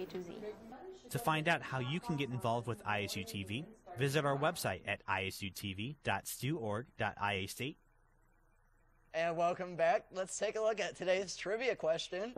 A to Z. To find out how you can get involved with ISU TV, visit our website at isutv.stu.org.ia-state. And welcome back. Let's take a look at today's trivia question.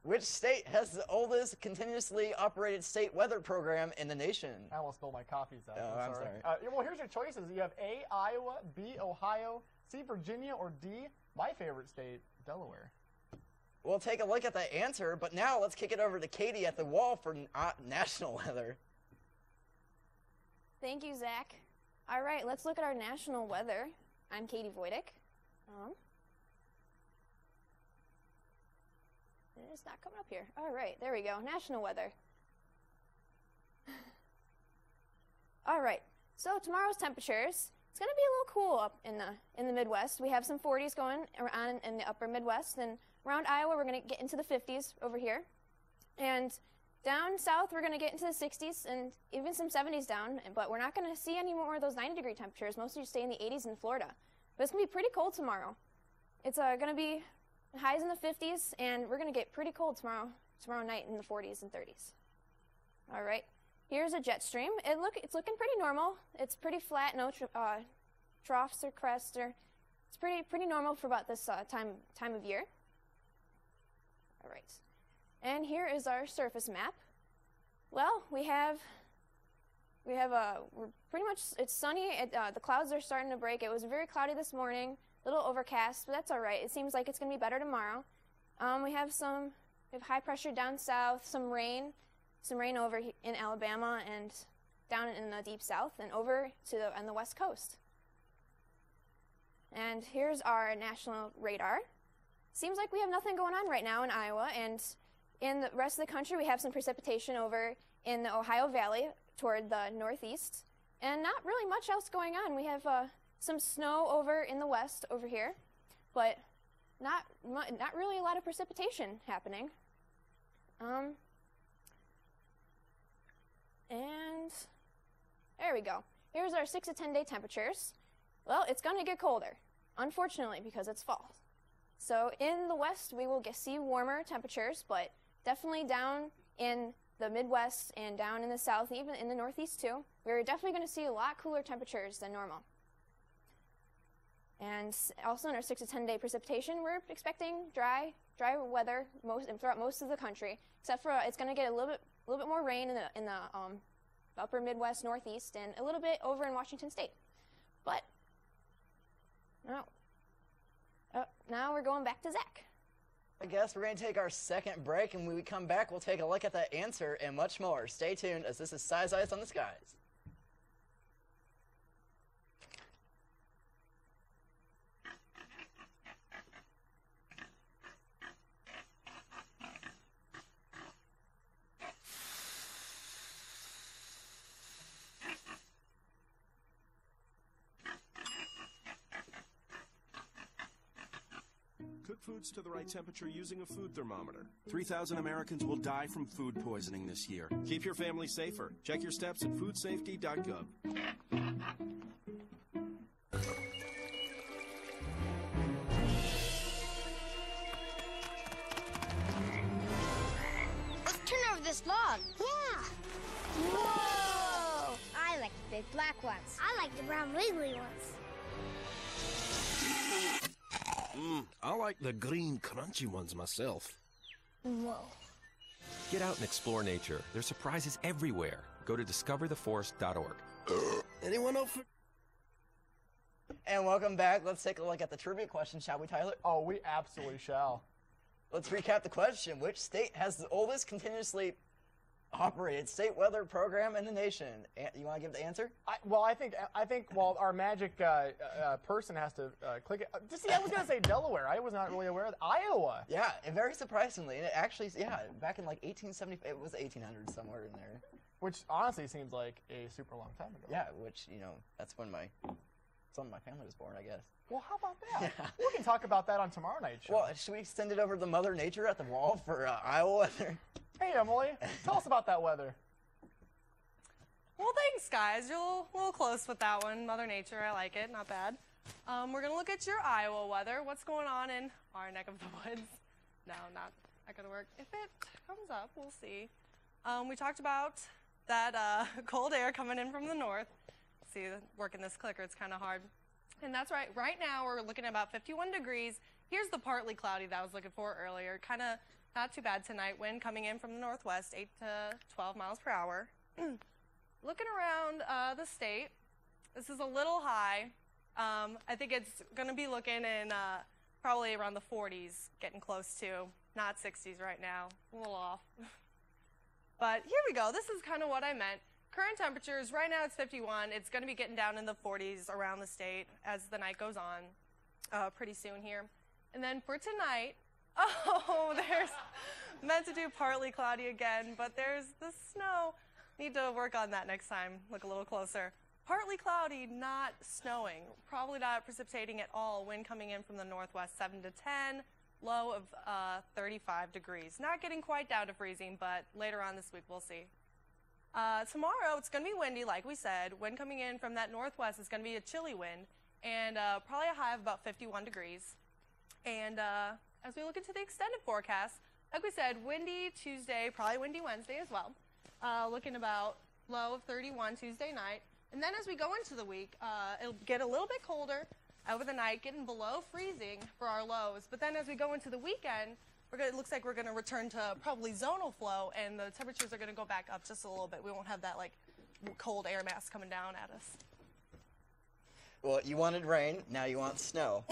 Which state has the oldest continuously operated state weather program in the nation? I almost spilled my coffee. Oh, I'm sorry. Well, here's your choices. You have A, Iowa, B, Ohio, C, Virginia, or D, my favorite state, Delaware. We'll take a look at the answer, but now let's kick it over to Katie at the wall for national weather. Thank you, Zach. All right, let's look at our national weather. I'm Katie Voidick. It's not coming up here. All right, there we go. National weather. All right, so tomorrow's temperatures. It's going to be a little cool up in the Midwest. We have some 40s going on in the upper Midwest, and around Iowa we're going to get into the 50s over here. And down south we're going to get into the 60s and even some 70s down, but we're not going to see any more of those 90-degree temperatures. Most of you stay in the 80s in Florida. But it's going to be pretty cold tomorrow. It's going to be highs in the 50s, and we're going to get pretty cold tomorrow night in the 40s and 30s. All right. Here's a jet stream. It's looking pretty normal. It's pretty flat, no troughs or crests. It's pretty normal for about this time of year. All right. And here is our surface map. Well, we're pretty much, it's sunny. The clouds are starting to break. It was very cloudy this morning, a little overcast, but that's all right. It seems like it's going to be better tomorrow. We have high pressure down south, some rain over in Alabama and down in the deep south and over on the west coast. And here's our national radar. Seems like we have nothing going on right now in Iowa, and in the rest of the country we have some precipitation over in the Ohio Valley toward the northeast, and not really much else going on. We have some snow over in the west over here, but not really a lot of precipitation happening. And there we go. Here's our 6 to 10 day temperatures. Well, it's going to get colder, unfortunately, because it's fall. So in the west, we will see warmer temperatures, but definitely down in the Midwest and down in the south, even in the Northeast too, we're definitely going to see a lot cooler temperatures than normal. And also in our 6 to 10 day precipitation, we're expecting dry weather throughout most of the country, except for it's going to get a little bit more rain in the upper Midwest, Northeast, and a little bit over in Washington State. But now we're going back to Zach. I guess we're going to take our second break, and when we come back, we'll take a look at that answer and much more. Stay tuned, as this is Size Eyes on the Skies. Cook foods to the right temperature using a food thermometer. 3,000 Americans will die from food poisoning this year. Keep your family safer. Check your steps at foodsafety.gov. Let's turn over this log. Yeah. Whoa! I like the big black ones. I like the brown wiggly ones. I like the green crunchy ones myself. Whoa. Get out and explore nature. There's surprises everywhere. Go to discovertheforest.org. Anyone up for... And welcome back. Let's take a look at the trivia question, shall we, Tyler? Oh, we absolutely shall. Let's recap the question. Which state has the oldest continuously operated state weather program in the nation? You want to give the answer? I think our magic person has to click it. See, I was going to say Delaware. I was not really aware of that. Iowa. Yeah, and very surprisingly, and it actually, back in like 1870, it was 1800 somewhere in there. Which honestly seems like a super long time ago. Yeah, which, that's when some of my family was born, I guess. Well, how about that? Yeah. We can talk about that on tomorrow night's show. Well, should we send it over to Mother Nature at the wall for Iowa weather? Hey, Emily, tell us about that weather. Well, thanks, guys. You're a little close with that one. Mother Nature, I like it. Not bad. We're going to look at your Iowa weather. What's going on in our neck of the woods? No, Not gonna work. If it comes up, we'll see. We talked about that cold air coming in from the north. See, working this clicker, it's kind of hard. And that's right. Right now, we're looking at about 51 degrees. Here's the partly cloudy that I was looking for earlier. Kind of not too bad tonight. Wind coming in from the northwest, 8 to 12 miles per hour. Looking around the state, this is a little high. I think it's going to be looking in probably around the 40s, getting close to, not 60s right now, a little off. But here we go. This is kind of what I meant. Current temperatures, right now it's 51. It's going to be getting down in the 40s around the state as the night goes on pretty soon here. And then for tonight, there's meant to do partly cloudy again, but there's the snow. Need to work on that next time. Look a little closer. Partly cloudy, not snowing. Probably not precipitating at all. Wind coming in from the northwest, 7 to 10. Low of 35 degrees. Not getting quite down to freezing, but later on this week we'll see. Tomorrow it's going to be windy, like we said. Wind coming in from that northwest is going to be a chilly wind, and probably a high of about 51 degrees. And as we look into the extended forecast, like we said, windy Tuesday, probably windy Wednesday as well. Looking about low of 31 Tuesday night. And then as we go into the week, it'll get a little bit colder over the night, getting below freezing for our lows. But then as we go into the weekend, it looks like we're going to return to probably zonal flow, and the temperatures are going to go back up just a little bit. We won't have that like cold air mass coming down at us. Well, you wanted rain, now you want snow.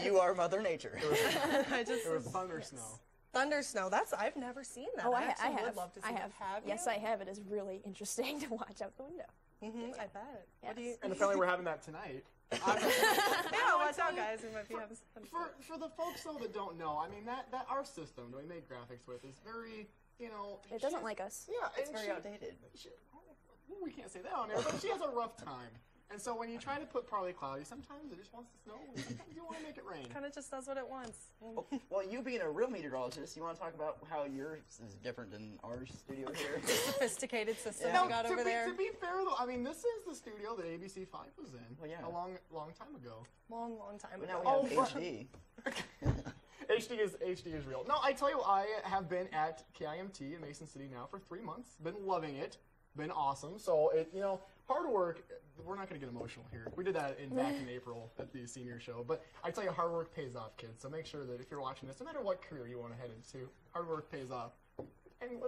You are Mother Nature. It was thunder snow. Thunder snow. I've never seen that. Oh, I actually have. would love to see that. Have you? Yes, I have. It is really interesting to watch out the window. I bet. Yes. What do you? And apparently we're having that tonight. Yeah, watch out, guys. We might be having some fun. For the folks though that don't know, I mean that our system that we make graphics with is very, you know. It doesn't like us. Yeah, It's and very outdated. We can't say that on air, but she has a rough time. And so when you try to put partly cloudy, sometimes it just wants to snow, and sometimes you want to make it rain. Kind of just does what it wants. Well, you being a real meteorologist, you want to talk about how yours is different than our studio here? Sophisticated system Yeah. you got over there. To be fair though, I mean this is the studio that ABC5 was in Well, yeah. a long time ago. Long time But ago. now we have HD. HD is real. No, I tell you, I have been at KIMT in Mason City now for 3 months. Been loving it. Been awesome. So hard work. We're not going to get emotional here. We did that back in April at the senior show. But I tell you, hard work pays off, kids. So make sure that if you're watching this, no matter what career you want to head into, hard work pays off. And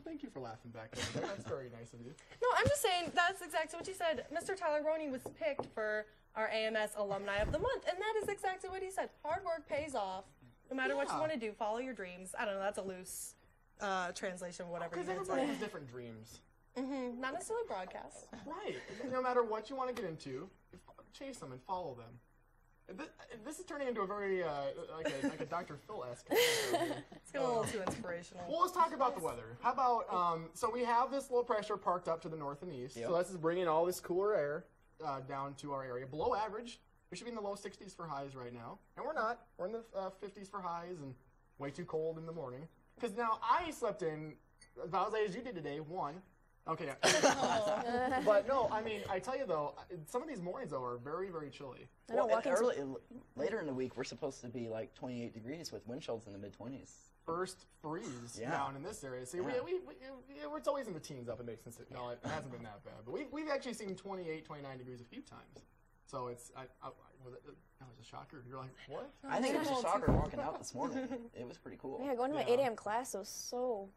thank you for laughing back there. That's very nice of you. No, I'm just saying that's exactly what you said. Mr. Tyler Roney was picked for our AMS Alumni of the Month, and that is exactly what he said. Hard work pays off. No matter what you want to do, follow your dreams. I don't know. That's a loose translation of whatever you Because did everybody say. has different dreams. Not necessarily broadcast. Right. No matter what you want to get into, chase them and follow them. This is turning into a very like a Dr. Phil-esque. It's getting a little too inspirational. Well, let's talk about the weather. How about so we have this low pressure parked up to the north and east. Yep. So this is bringing all this cooler air down to our area, below average. We should be in the low 60s for highs right now, and we're not. We're in the 50s for highs, and way too cold in the morning. Because now I slept in about as late as you did today. Okay, yeah. But no, I mean, I tell you though, some of these mornings though are very, very chilly. I know, Later in the week, we're supposed to be like 28 degrees with wind chills in the mid-20s. First freeze down in this area. See, it's always in the teens up in Mason City. No, it hasn't been that bad. But we've actually seen 28, 29 degrees a few times. So it's, that was a shocker. You're like, what? I think it was a shocker walking out this morning. It was pretty cool. Yeah, going to my 8 a.m. class, it was so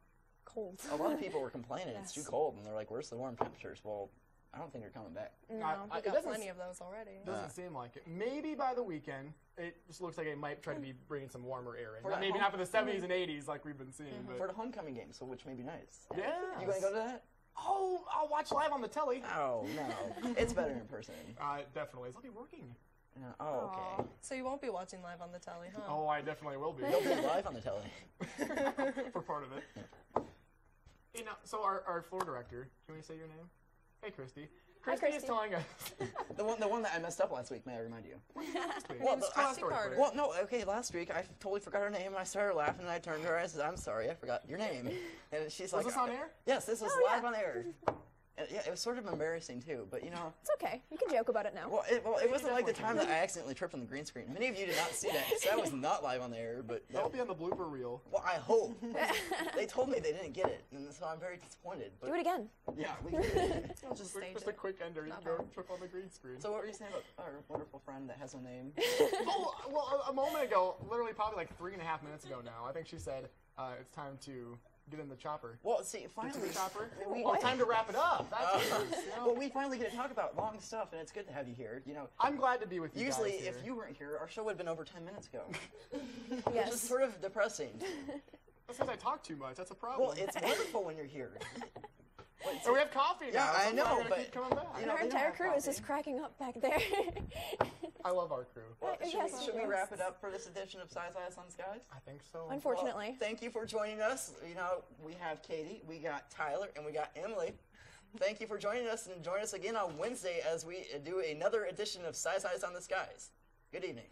cold. A lot of people were complaining it's too cold, and they're like, where's the warm temperatures? Well, I don't think they're coming back. No, we got plenty of those already. Doesn't seem like it. Maybe by the weekend, it just looks like it might try to be bringing some warmer air in. Maybe not for the 70s and 80s like we've been seeing. But for the homecoming game, so which may be nice. Yeah. You gonna go to that? Oh, I'll watch live on the telly. Oh, no. It's better in person. Definitely. I'll be working. Oh, okay. So you won't be watching live on the telly, huh? Oh, I definitely will be. You'll be live on the telly. For part of it. So our floor director, can we say your name? Hey, Christy. Christy is telling us. the one that I messed up last week, may I remind you? Last week I totally forgot her name. I started laughing and I turned to her and I said, I'm sorry, I forgot your name. And she's like, Was this on air? Yes, this was live on air. Yeah, it was sort of embarrassing too, but you know. It's okay. You can joke about it now. Well, it wasn't like the time that I accidentally tripped on the green screen. Many of you did not see that, 'cause that was not live on the air, but. That'll be on the blooper reel. Well, I hope. They told me they didn't get it, and so I'm very disappointed. But Do it again. yeah, we did. Just stage Just a it. quick ender. You Not can go bad. trip on the green screen. So what were you saying about our wonderful friend that has no name? Oh, well, a moment ago, literally probably like 3.5 minutes ago now, I think she said it's time to get in the chopper. Well, see, Get to finally, the chopper? we, Oh, time to wrap it up. That's what it is, you know? well, we finally get to talk about long stuff, and it's good to have you here. You know, I'm glad to be with you usually guys here. if you weren't here, our show would have been over 10 minutes ago. Which is Yes. sort of depressing. That's because I talk too much. That's a problem. Well, it's wonderful when you're here. But And we have coffee Yeah, now. I so I'm know, gonna but- keep coming back. you know, Our they don't entire have crew is just coffee. cracking up back there. I love our crew. Well, Yes, should we yes. wrap it up for this edition of Sci-Fi on Skies? I think so. Unfortunately. Well, thank you for joining us. You know, we have Katie, we got Tyler, and we got Emily. Thank you for joining us, and join us again on Wednesday as we do another edition of Sci-Fi on the Skies. Good evening.